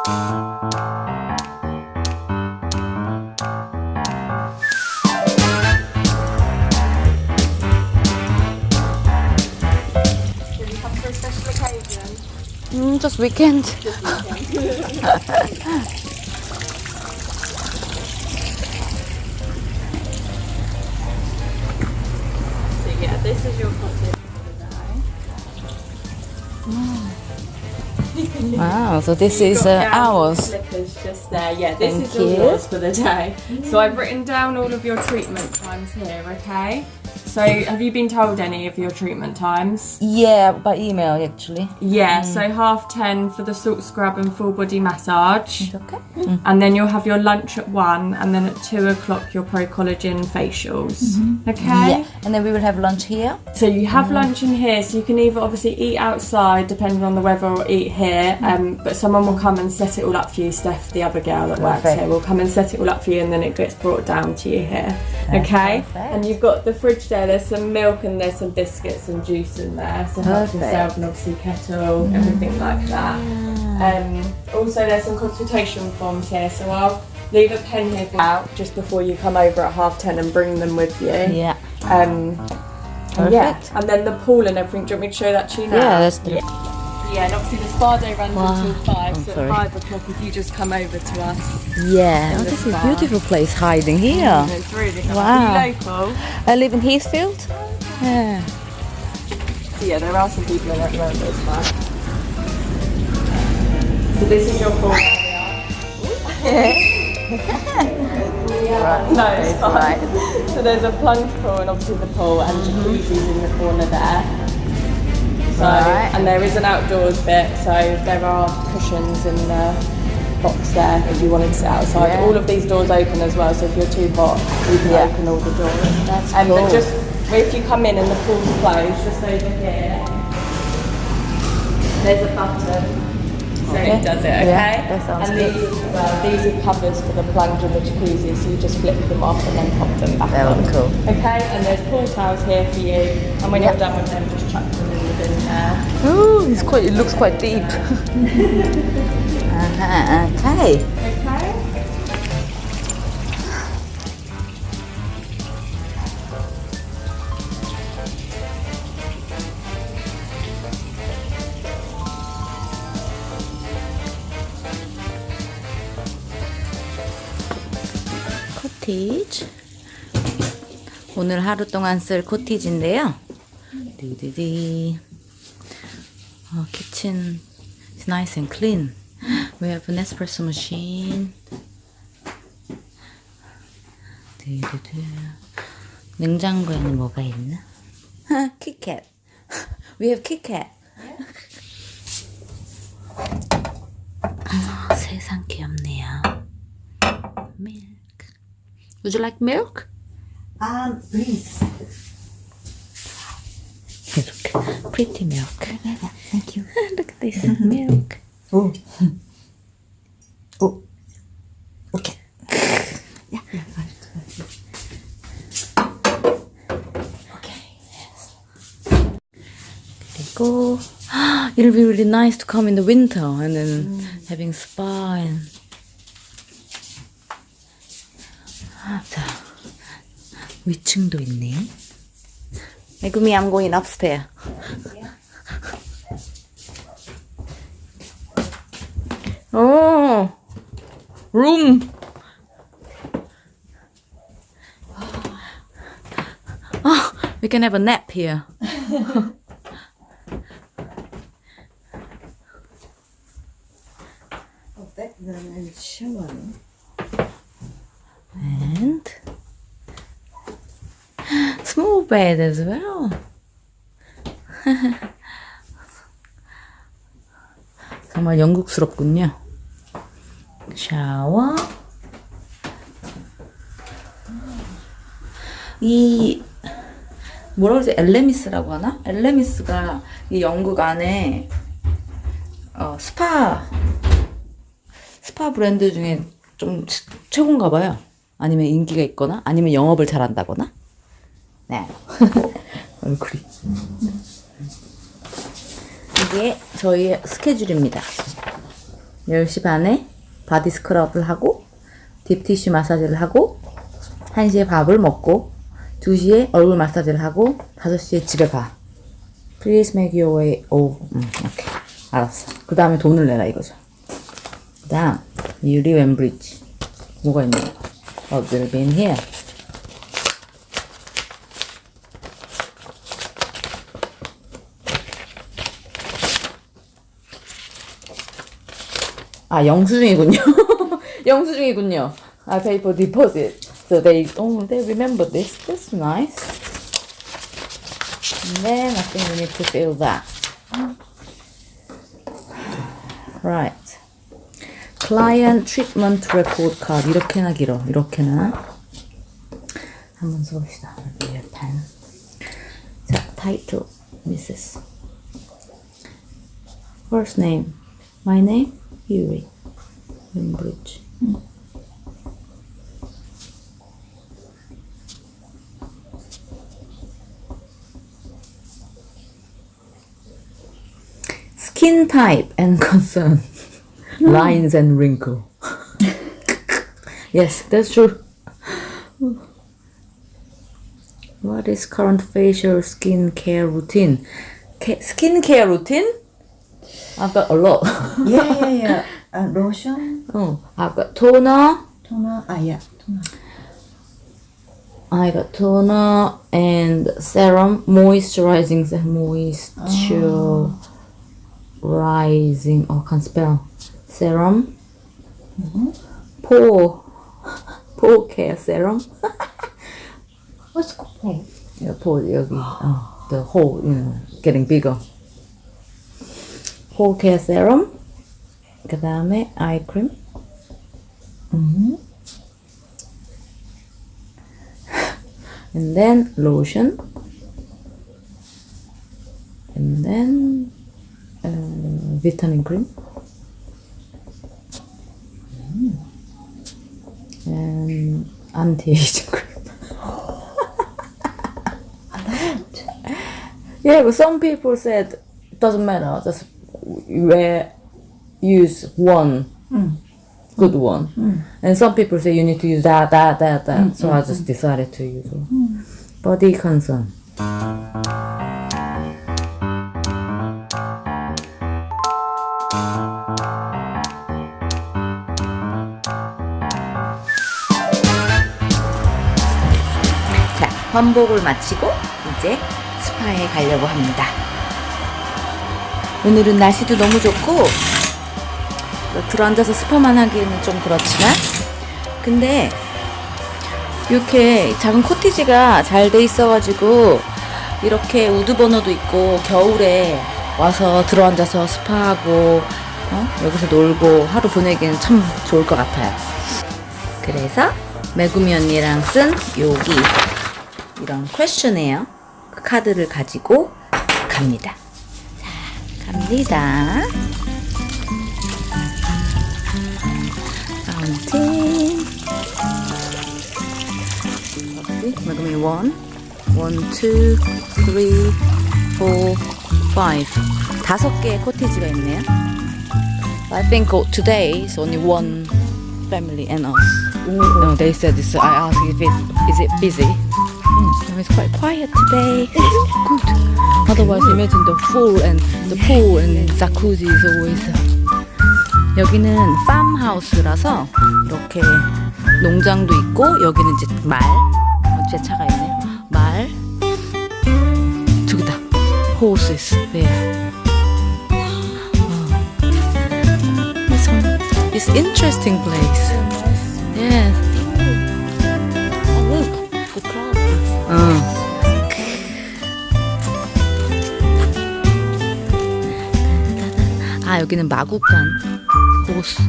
Just weekend. So yeah, this is your cottage for the day. Wow, so this is ours. Slippers just there. Yeah, this Thank is all you. yours for the day. So I've written down all of your treatment times here, okay? So have you been told any of your treatment times? Yeah, by email actually. Yeah, so 10:30 for the salt scrub and full body massage. Okay. And then you'll have your lunch at 1, and then at 2 o'clock your pro collagen facials. Okay? Yeah, and then we will have lunch here. So you have lunch in here, so you can either obviously eat outside depending on the weather or eat here, but someone will come and set it all up for you. Steph, the other girl that works Perfect. here, will come and set it all up for you, and then it gets brought down to you here. Okay? Perfect. And you've got the fridge there, there's some milk and there's some biscuits and juice in there, so help Perfect. yourself, and obviously kettle, everything like that. Also there's some consultation forms here, so I'll leave a pen here for you just before you come over at 10:30 and bring them with you. Yeah. And yeah, and then the pool and everything. Do you want me to show that to you now? Yeah, that's the. Yeah, and obviously the spa day runs until 5, I'm so sorry. at 5 o'clock if you just come over to us. Yeah. Oh, the this is a spa. beautiful place hiding here. It's really nice. Wow. Are you local? I live in Heathfield. Yeah. So yeah, there are some people in it at the moment as well. So this is your pool area. No, it's fine. Right. So there's a plunge pool and obviously the pool and jacuzzi's in the corner there. So, Right. and there is an outdoors bit, so there are cushions in the box there if you wanted to sit outside. Yeah. All of these doors open as well, so if you're too hot, you can Yeah. open all the doors. That's But cool. just if you come in and the pool's closed, just over here, there's a button. So Okay. it does it, okay? Yeah, that sounds and good. these are covers for the plunge and the jacuzzi, so you just flip them off and then pop them back That on. would be cool. Okay, and there's pool towels here for you, and when you're done with them, just chuck them in the bin there. Ooh, it looks quite deep. Okay. Okay? 코티지. 오늘 하루 동안 쓸 코티지인데요. 디디디. Kitchen is nice and clean. We have an espresso machine. 디디디. 냉장고에는 뭐가 있나? 키캣. We have KitKat. 세상 귀엽네요. Milk. Would you like milk? Please. Look, pretty milk. Thank you. Look at this milk. Oh. Oh. Okay. Yeah. Okay. Yes. 그리고 it'll be really nice to come in the winter and then having spa and. 자, 위층도 있네. Megumi, I'm going upstairs. Oh, room. Oh, we can have a nap here. Oh, back then and shower. And small bed as well. 정말 영국스럽군요. 샤워. 이 뭐라 그러지? 엘레미스라고 하나? 엘레미스가 이 영국 안에 스파 브랜드 중에 좀 최고인가 봐요. 아니면 인기가 있거나 아니면 영업을 잘한다거나. 네. 얼굴이. 이게 저희의 스케줄입니다. 10시 반에 바디 스크럽을 하고 딥티슈 마사지를 하고 1시에 밥을 먹고 2시에 얼굴 마사지를 하고 5시에 집에 가. Please make your way over. 오케이. 알았어. 그 다음에 돈을 내라 이거죠. 그 다음 유리 웸브리지. 뭐가 있냐? What will be in here? 아, 영수증이군요. 영수증이군요. I pay for deposit. So they remember this. That's nice. And then I think we need to fill that. Right. Client treatment record card. 이렇게나 길어. 이렇게나. 한번 써봅시다. 여기 펜. 자, title. Mrs. First name. My name. Yuri. Wembridge. Skin type and concern. Lines and wrinkle. Yes, that's true. What is current facial skin care routine? Skin care routine? I've got a lot. Yeah. Lotion, I've got toner. toner. Yeah, toner. I got toner and serum, moisturizing, I can't spell. Serum, pore care serum. What's called? Yeah, pore 여기, the hole, getting bigger. Pore care serum. 그 다음에 eye cream. And then lotion. And then vitamin cream. And anti-aging cream. Yeah, but some people said it doesn't matter, just use one good one. And some people say you need to use that. So I just decided to use one. Body concern. 자, 환복을 마치고 이제 스파에 가려고 합니다. 오늘은 날씨도 너무 좋고 들어앉아서 스파만 하기에는 좀 그렇지만 근데 이렇게 작은 코티지가 잘 돼 있어가지고 이렇게 우드 버너도 있고 겨울에 와서 들어앉아서 스파하고 여기서 놀고 하루 보내기는 참 좋을 것 같아요. 그래서 메구미 언니랑 쓴 여기 이런 퀘스천이에요. 그 카드를 가지고 갑니다. 자, 갑니다. 파운틴. 메구미 1, 2, 3, 4, 5. 5개의 코티지가 있네요. I think today is only one family and us. No, they said this. I asked if is it busy. No, it's quite quiet today. Good. Otherwise, imagine the pool and jacuzzi is always. 여기는 팜하우스라서 이렇게 농장도 있고 여기는 이제 말. 제 차가 있네요. 말. 저기다. Horses there. It's interesting place. Yes. Oh, look, the crowd. 아, 여기는 마구간 호스.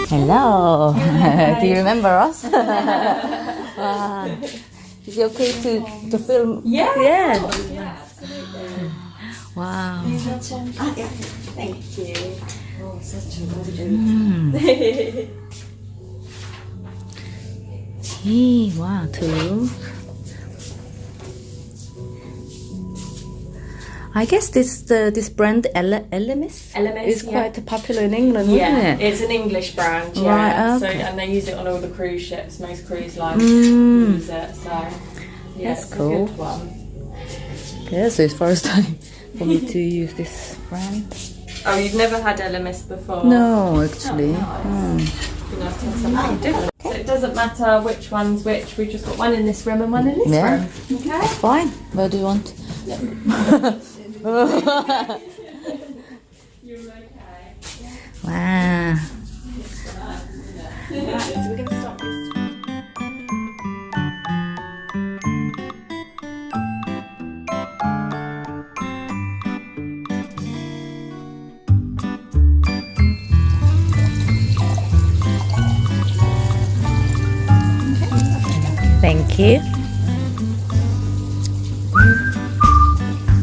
Hello. Do you remember us? Is it okay to film? Yeah. Yeah. Wow. Thank you. Oh, such a lovely. Wow, two. I guess this brand Elemis is quite popular in England, Yeah, isn't it? it's an English brand, yeah. Right, okay. So and they use it on all the cruise ships. Most cruise lines use it. So yeah, That's it's cool. a good one. Yeah, so it's first time for me to use this brand. Oh, you've never had LMS before? No, actually. Nice. Be nice to have something different. So it doesn't matter which one's which. We've just got one in this room and one in this Yeah. room. Okay. Fine. What do you want? You're okay. Wow. Right, so we're going to start this. Thank you.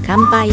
Kanpai.